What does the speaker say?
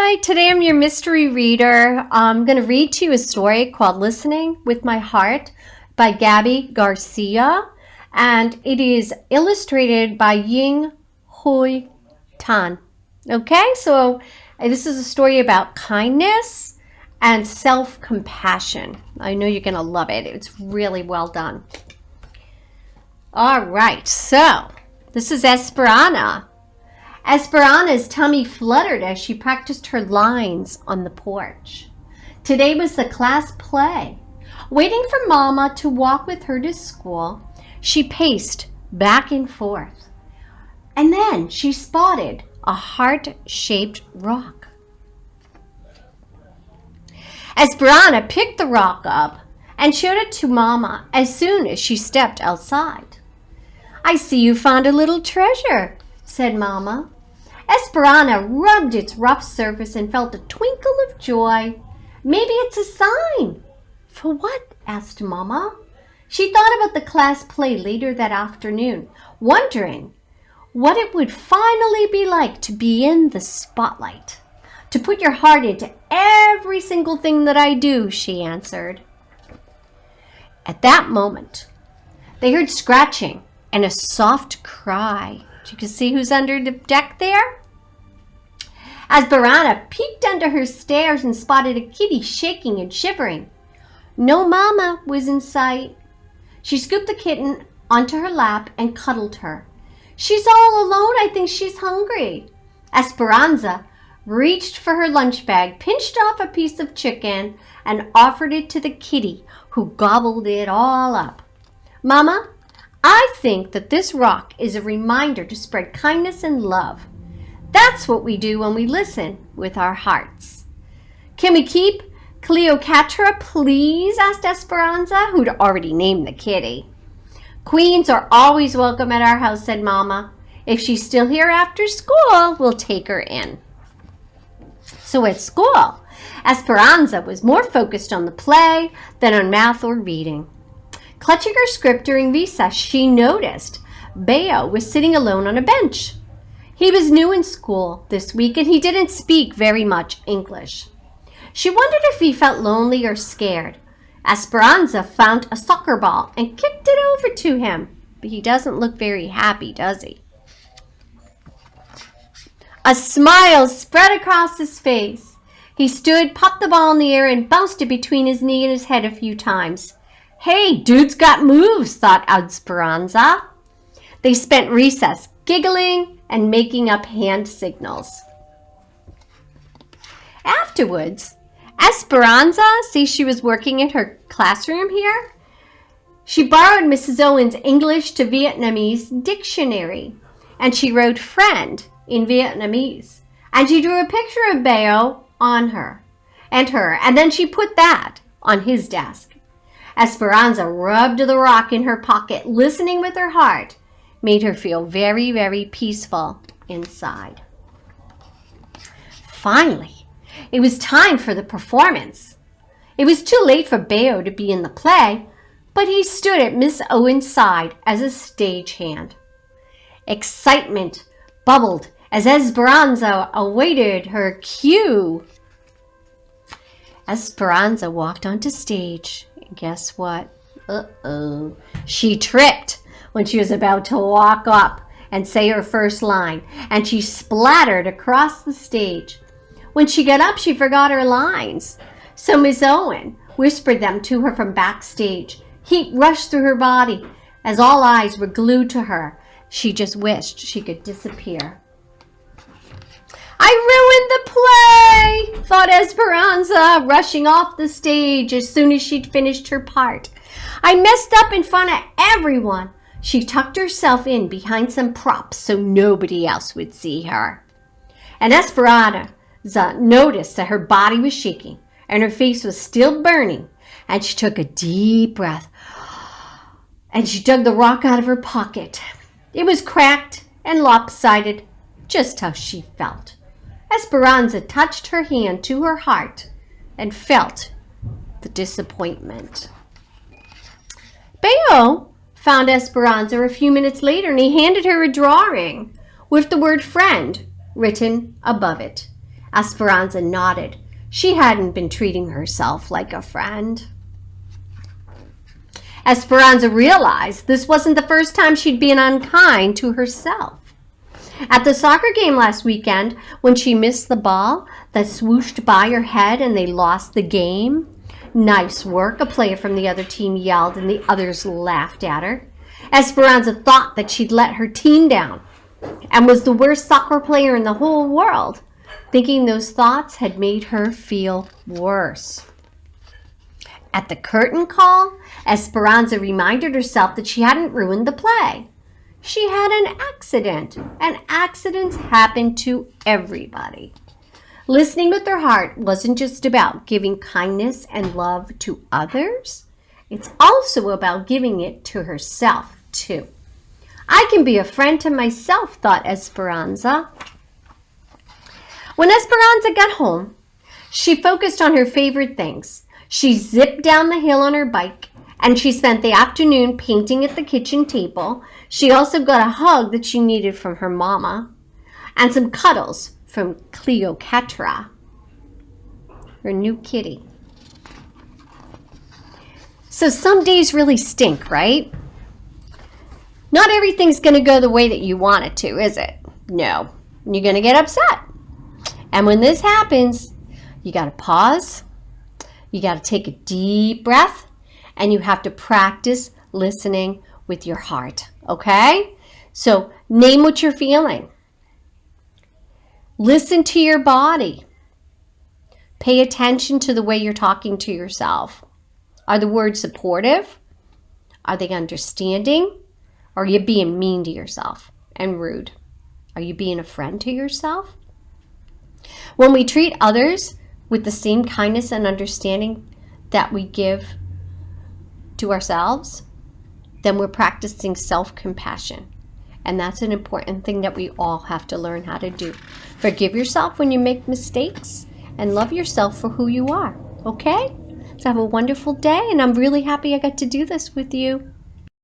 Hi, today I'm your mystery reader. I'm going to read to you a story called Listening with My Heart by Gabby Garcia, and it is illustrated by Ying Hui Tan. Okay, so this is a story about kindness and self-compassion. I know you're going to love it. It's really well done. All right, so this is Esperanza. Esperanza's tummy fluttered as she practiced her lines on the porch. Today was the class play. Waiting for Mama to walk with her to school, she paced back and forth. And then she spotted a heart-shaped rock. Esperanza picked the rock up and showed it to Mama as soon as she stepped outside. "I see you found a little treasure," said Mama. Esperanza rubbed its rough surface and felt a twinkle of joy. "Maybe it's a sign." "For what?" asked Mama. She thought about the class play later that afternoon, wondering what it would finally be like to be in the spotlight. "To put your heart into every single thing that I do," she answered. At that moment, they heard scratching and a soft cry. You can see who's under the deck there? Esperanza peeked under her stairs and spotted a kitty shaking and shivering. No Mama was in sight. She scooped the kitten onto her lap and cuddled her. "She's all alone. I think she's hungry." Esperanza reached for her lunch bag, pinched off a piece of chicken, and offered it to the kitty, who gobbled it all up. "Mama, I think that this rock is a reminder to spread kindness and love. That's what we do when we listen with our hearts." "Can we keep Cleopatra, please?" asked Esperanza, who'd already named the kitty. "Queens are always welcome at our house," said Mama. "If she's still here after school, we'll take her in." So at school, Esperanza was more focused on the play than on math or reading. Clutching her script during recess, she noticed Beo was sitting alone on a bench. He was new in school this week and he didn't speak very much English. She wondered if he felt lonely or scared. Esperanza found a soccer ball and kicked it over to him, but he doesn't look very happy, does he? A smile spread across his face. He stood, popped the ball in the air, and bounced it between his knee and his head a few times. "Hey, dude's got moves," thought Esperanza. They spent recess giggling and making up hand signals. Afterwards, Esperanza, see, she was working in her classroom here. She borrowed Mrs. Owen's English to Vietnamese dictionary, and she wrote "friend" in Vietnamese. And she drew a picture of Beo on her, and then she put that on his desk. Esperanza rubbed the rock in her pocket, listening with her heart, made her feel very, very peaceful inside. Finally, it was time for the performance. It was too late for Beo to be in the play, but he stood at Miss Owen's side as a stagehand. Excitement bubbled as Esperanza awaited her cue. Esperanza walked onto stage. Guess what? She tripped when she was about to walk up and say her first line, and she splattered across the stage. When she got up, she forgot her lines. So Miss Owen whispered them to her from backstage. Heat rushed through her body as all eyes were glued to her. She just wished she could disappear. "I ruined the play," thought Esperanza, rushing off the stage as soon as she'd finished her part. "I messed up in front of everyone." She tucked herself in behind some props so nobody else would see her. And Esperanza noticed that her body was shaking and her face was still burning, and she took a deep breath and she dug the rock out of her pocket. It was cracked and lopsided, just how she felt. Esperanza touched her hand to her heart and felt the disappointment. Beo found Esperanza a few minutes later, and he handed her a drawing with the word "friend" written above it. Esperanza nodded. She hadn't been treating herself like a friend. Esperanza realized this wasn't the first time she'd been unkind to herself. At the soccer game last weekend, when she missed the ball that swooshed by her head and they lost the game, "Nice work," a player from the other team yelled, and the others laughed at her. Esperanza thought that she'd let her team down and was the worst soccer player in the whole world, thinking those thoughts had made her feel worse. At the curtain call, Esperanza reminded herself that she hadn't ruined the play. She had an accident, and accidents happen to everybody. Listening with her heart wasn't just about giving kindness and love to others. It's also about giving it to herself, too. I can be a friend to myself, thought Esperanza. When Esperanza got home, she focused on her favorite things. She zipped down the hill on her bike, and she spent the afternoon painting at the kitchen table. She also got a hug that she needed from her mama, and some cuddles from Cleopatra, her new kitty. So some days really stink, right? Not everything's going to go the way that you want it to, is it? No. You're going to get upset. And when this happens, you got to pause. You got to take a deep breath, and you have to practice listening with your heart, okay? So name what you're feeling. Listen to your body. Pay attention to the way you're talking to yourself. Are the words supportive? Are they understanding? Or are you being mean to yourself and rude? Are you being a friend to yourself? When we treat others with the same kindness and understanding that we give to ourselves, then we're practicing self-compassion. And that's an important thing that we all have to learn how to do. Forgive yourself when you make mistakes and love yourself for who you are, okay? So have a wonderful day, and I'm really happy I got to do this with you.